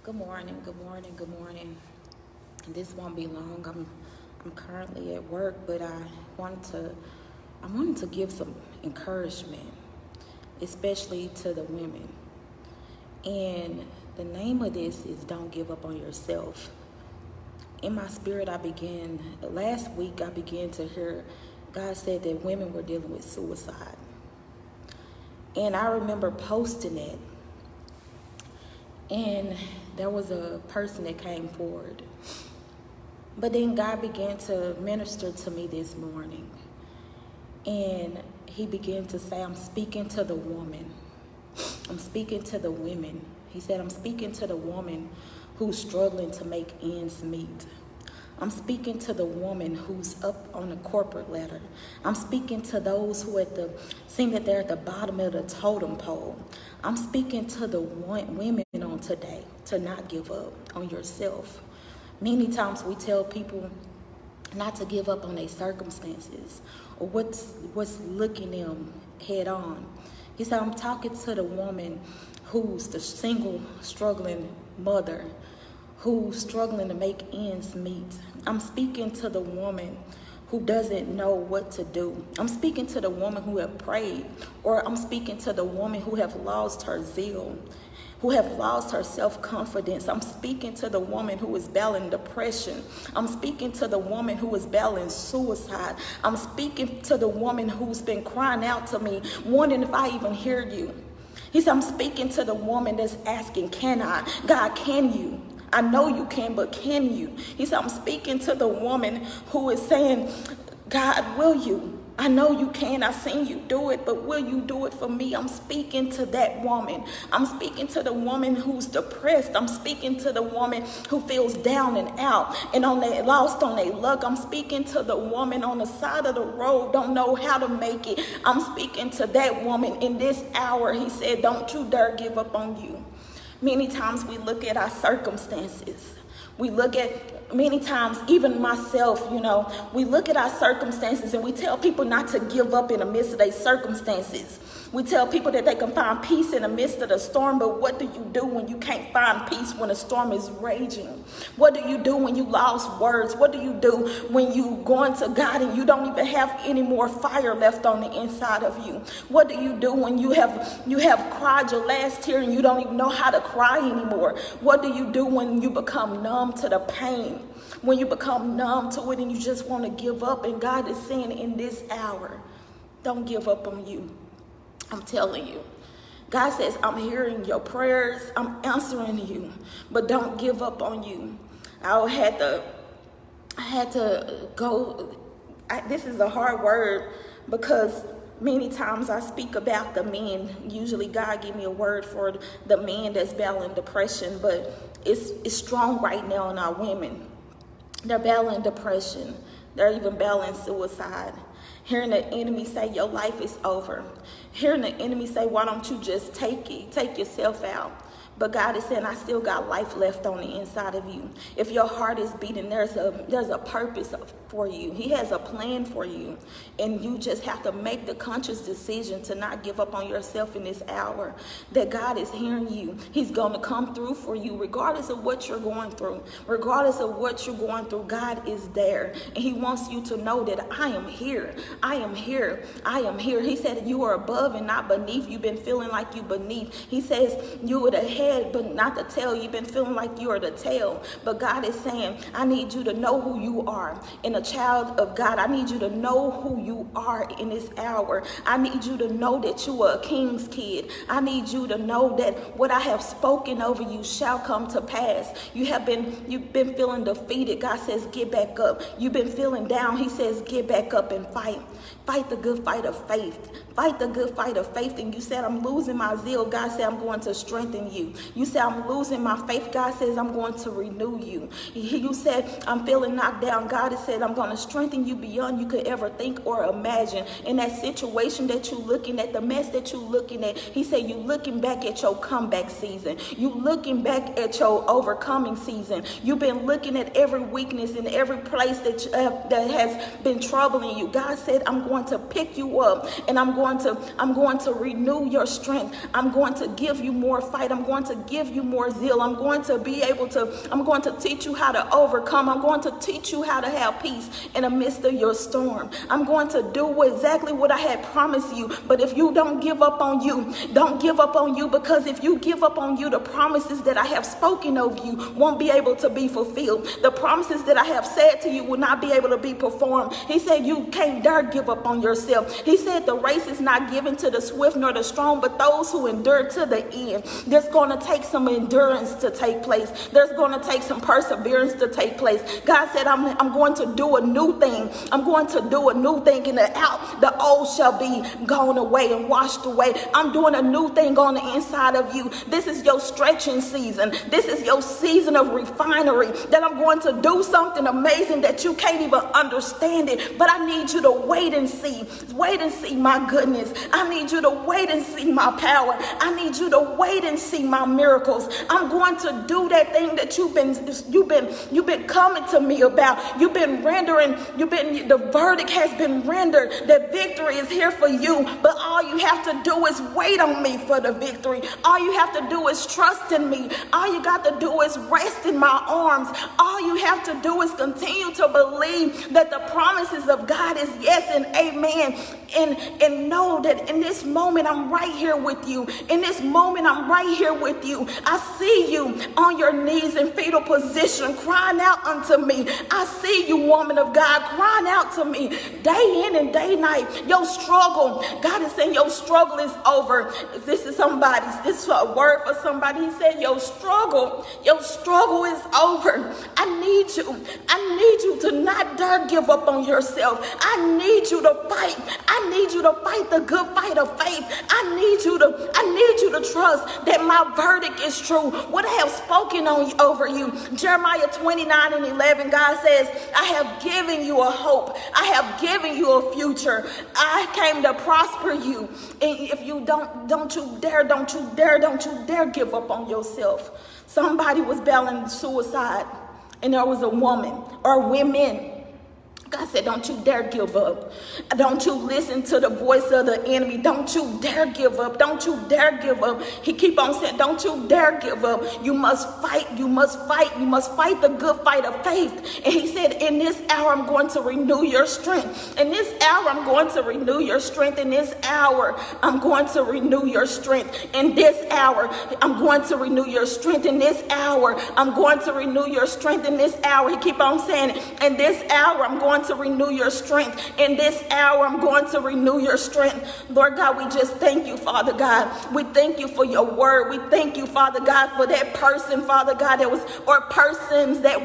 Good morning, good morning, good morning. This won't be long. I'm currently at work, but I wanted to give some encouragement, especially to the women. And the name of this is Don't Give Up on Yourself. In my spirit, last week I began to hear God said that women were dealing with suicide. And I remember posting it, and there was a person that came forward. But then God began to minister to me this morning. And he began to say, I'm speaking to the woman. I'm speaking to the women. He said, I'm speaking to the woman who's struggling to make ends meet. I'm speaking to the woman who's up on the corporate ladder. I'm speaking to those who seem that they're at the bottom of the totem pole. I'm speaking to the women on today to not give up on yourself. Many times we tell people not to give up on their circumstances or what's looking them head on. He said, I'm talking to the woman who's the single, struggling mother, who's struggling to make ends meet. I'm speaking to the woman who doesn't know what to do. I'm speaking to the woman who have prayed, or I'm speaking to the woman who have lost her zeal, who have lost her self-confidence. I'm speaking to the woman who is battling depression. I'm speaking to the woman who is battling suicide. I'm speaking to the woman who's been crying out to me, wondering if I even hear you. He said, I'm speaking to the woman that's asking, can I? God, can you? I know you can, but can you? He said, I'm speaking to the woman who is saying, God, will you? I know you can. I've seen you do it, but will you do it for me? I'm speaking to that woman. I'm speaking to the woman who's depressed. I'm speaking to the woman who feels down and out and lost on their luck. I'm speaking to the woman on the side of the road, don't know how to make it. I'm speaking to that woman in this hour. He said, don't you dare give up on you. Many times we look at our circumstances. We look at, many times, even myself, we look at our circumstances and we tell people not to give up in the midst of their circumstances. We tell people that they can find peace in the midst of the storm, but what do you do when you can't find peace when a storm is raging? What do you do when you lost words? What do you do when you going to God and you don't even have any more fire left on the inside of you? What do you do when you have cried your last tear and you don't even know how to cry anymore? What do you do when you become numb to the pain? When you become numb to it and you just want to give up? And God is saying in this hour, don't give up on you. I'm telling you. God says, I'm hearing your prayers. I'm answering you, but don't give up on you. I had to go. This is a hard word because many times I speak about the men. Usually God give me a word for the men that's battling depression, but it's strong right now in our women. They're battling depression. They're even battling suicide. Hearing the enemy say your life is over. Hearing the enemy say, why don't you just take yourself out? But God is saying, I still got life left on the inside of you. If your heart is beating, there's a purpose for you. He has a plan for you. And you just have to make the conscious decision to not give up on yourself in this hour. That God is hearing you. He's going to come through for you regardless of what you're going through. Regardless of what you're going through, God is there. And he wants you to know that I am here. I am here. I am here. He said you are above and not beneath. You've been feeling like you beneath. He says you are the head but not the tail. You've been feeling like you are the tail. But God is saying, I need you to know who you are. And a child of God, I need you to know who you are in this hour. I need you to know that you are a king's kid. I need you to know that what I have spoken over you shall come to pass. You've been feeling defeated. God says, get back up. You've been feeling down. He says, get back up and fight. Fight the good fight of faith. Fight the good fight of faith. And you said, I'm losing my zeal. God said, I'm going to strengthen you. You said, I'm losing my faith. God says, I'm going to renew you. You said, I'm feeling knocked down. God has said, I'm going to strengthen you beyond you could ever think or imagine. In that situation that you're looking at, the mess that you're looking at, he said, you looking back at your comeback season. You looking back at your overcoming season. You've been looking at every weakness in every place that has been troubling you. God said, I'm going going to pick you up, and I'm going to renew your strength. I'm going to give you more fight. I'm going to give you more zeal. I'm going to teach you how to overcome. I'm going to teach you how to have peace in the midst of your storm. I'm going to do exactly what I had promised you. But if you don't give up on you, don't give up on you, because if you give up on you, the promises that I have spoken over you won't be able to be fulfilled. The promises that I have said to you will not be able to be performed. He said you can't dare give up on yourself. He said the race is not given to the swift nor the strong, but those who endure to the end. There's going to take some endurance to take place. There's going to take some perseverance to take place. God said, I'm going to do a new thing. I'm going to do a new thing, and the old shall be gone away and washed away. I'm doing a new thing on the inside of you. This is your stretching season. This is your season of refinery, that I'm going to do something amazing that you can't even understand it. But I need you to wait and see. Wait and see my goodness. I need you to wait and see my power. I need you to wait and see my miracles. I'm going to do that thing that you've been coming to me about. The verdict has been rendered. The victory is here for you. But all you have to do is wait on me for the victory. All you have to do is trust in me. All you got to do is rest in my arms. All you have to do is continue to believe that the promises of God is yes and amen. And know that in this moment, I'm right here with you. In this moment, I'm right here with you. I see you on your knees in fetal position, crying out unto me. I see you, woman of God, crying out to me day in and day night. Your struggle, God is saying your struggle is over. If this is this is a word for somebody. He said your struggle is over. I need you to not dare give up on yourself. I need you to fight. I need you to fight the good fight of faith. I need you to trust that my verdict is true. What I have spoken over you. Jeremiah 29:11, God says, I have given you a hope. I have given you a future. I came to prosper you. And if you don't you dare give up on yourself. Somebody was battling suicide, and there was a woman or women. God said, don't you dare give up. Don't you listen to the voice of the enemy. Don't you dare give up. Don't you dare give up. He keep on saying, don't you dare give up. You must fight. You must fight. You must fight the good fight of faith. And he said, in this hour, I'm going to renew your strength. In this hour, I'm going to renew your strength. In this hour, I'm going to renew your strength. In this hour, I'm going to renew your strength. In this hour, I'm going to renew your strength. In this hour, he keep on saying it. In this hour, I'm going to renew your strength. In this hour, I'm going to renew your strength. Lord God, we just thank you, Father God. We thank you for your word. We thank you, Father God, for that person, Father God, that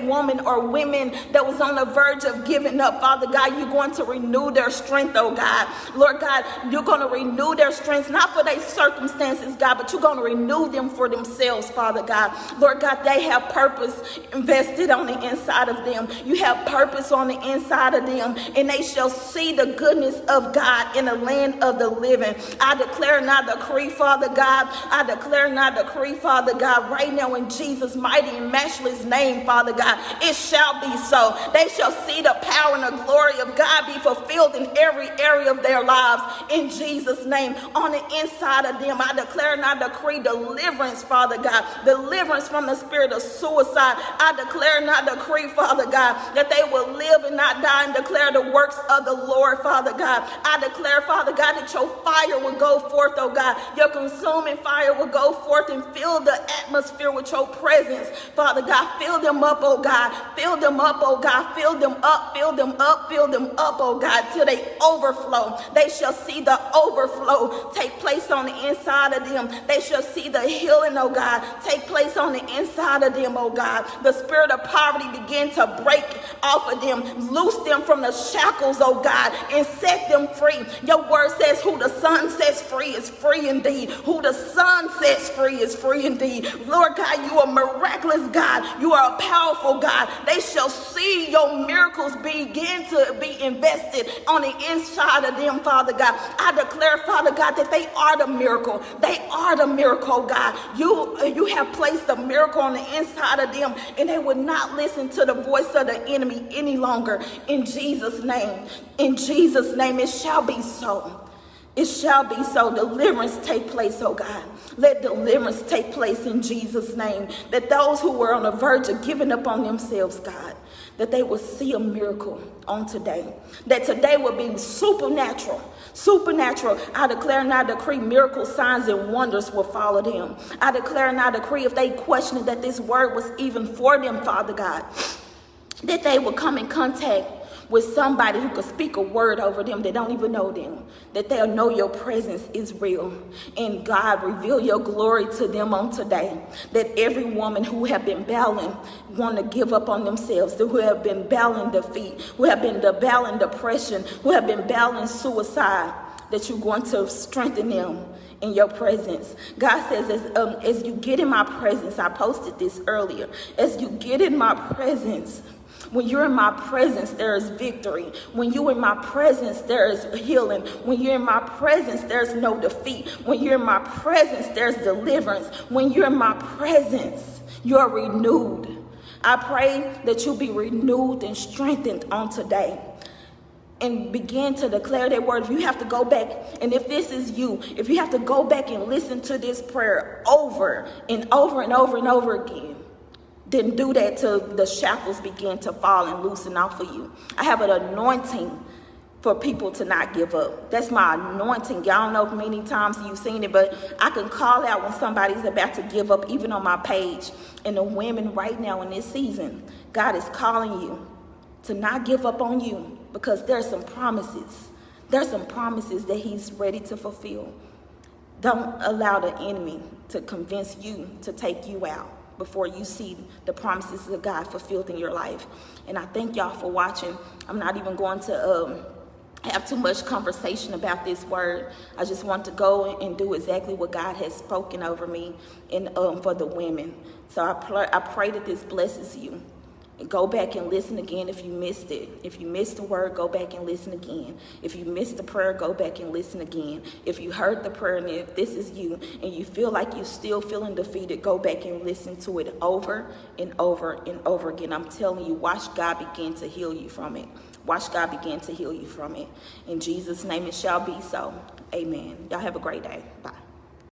woman or women that was on the verge of giving up, Father God. You're going to renew their strength, oh God. Lord God, you're going to renew their strength, not for their circumstances, God, but you're going to renew them for themselves, Father God. Lord God, they have purpose invested on the inside of them. You have purpose on the inside of them, and they shall see the goodness of God in the land of the living. I declare and I decree, Father God, right now in Jesus' mighty and matchless name, Father God, it shall be so. They shall see the power and the glory of God be fulfilled in every area of their lives in Jesus' name. On the inside of them, I declare and I decree deliverance, Father God, deliverance from the spirit of suicide. I declare and I decree, Father God, that they will live and not die and declare the works of the Lord, Father God. I declare, Father God, that your fire will go forth, oh God. Your consuming fire will go forth and fill the atmosphere with your presence, Father God. Fill them up, oh God. Fill them up, oh God. Fill them up, fill them up, fill them up, oh God, till they overflow. They shall see the overflow take place on the inside of them. They shall see the healing, oh God, take place on the inside of them, oh God. The spirit of poverty begin to break off of them. Loose them from the shackles, oh God, and set them free. Your word says who the Son sets free is free indeed. Who the Son sets free is free indeed. Lord God, you are miraculous God. You are a powerful God. They shall see your miracles begin to be invested on the inside of them, Father God. I declare, Father God, that they are the miracle. They are the miracle, God. You have placed the miracle on the inside of them, and they will not listen to the voice of the enemy any longer. In Jesus' name, it shall be so. It shall be so. Deliverance take place, oh God. Let deliverance take place in Jesus' name. That those who were on the verge of giving up on themselves, God, that they will see a miracle on today. That today will be supernatural. Supernatural. I declare and I decree miracle signs and wonders will follow them. I declare and I decree if they question that this word was even for them, Father God, that they will come in contact with somebody who could speak a word over them that don't even know them, that they'll know your presence is real. And God, reveal your glory to them on today, that every woman who have been battling, want to give up on themselves, who have been battling defeat, who have been battling depression, who have been battling suicide, that you're going to strengthen them in your presence. God says, as you get in my presence, I posted this earlier, as you get in my presence, when you're in my presence, there is victory. When you're in my presence, there is healing. When you're in my presence, there's no defeat. When you're in my presence, there's deliverance. When you're in my presence, you're renewed. I pray that you'll be renewed and strengthened on today. And begin to declare that word. If you have to go back, and if this is you, if you have to go back and listen to this prayer over and over and over and over again, then do that till the shackles begin to fall and loosen off of you. I have an anointing for people to not give up. That's my anointing. Y'all don't know if many times you've seen it, but I can call out when somebody's about to give up, even on my page. And the women right now in this season, God is calling you to not give up on you, because there's some promises. There's some promises that he's ready to fulfill. Don't allow the enemy to convince you to take you out before you see the promises of God fulfilled in your life. And I thank y'all for watching. I'm not even going to have too much conversation about this word. I just want to go and do exactly what God has spoken over me and for the women. So I pray that this blesses you. And go back and listen again if you missed it. If you missed the word, go back and listen again. If you missed the prayer, go back and listen again. If you heard the prayer, and if this is you and you feel like you're still feeling defeated, go back and listen to it over and over and over again. I'm telling you, watch God begin to heal you from it. Watch God begin to heal you from it. In Jesus' name, it shall be so. Amen. Y'all have a great day. Bye.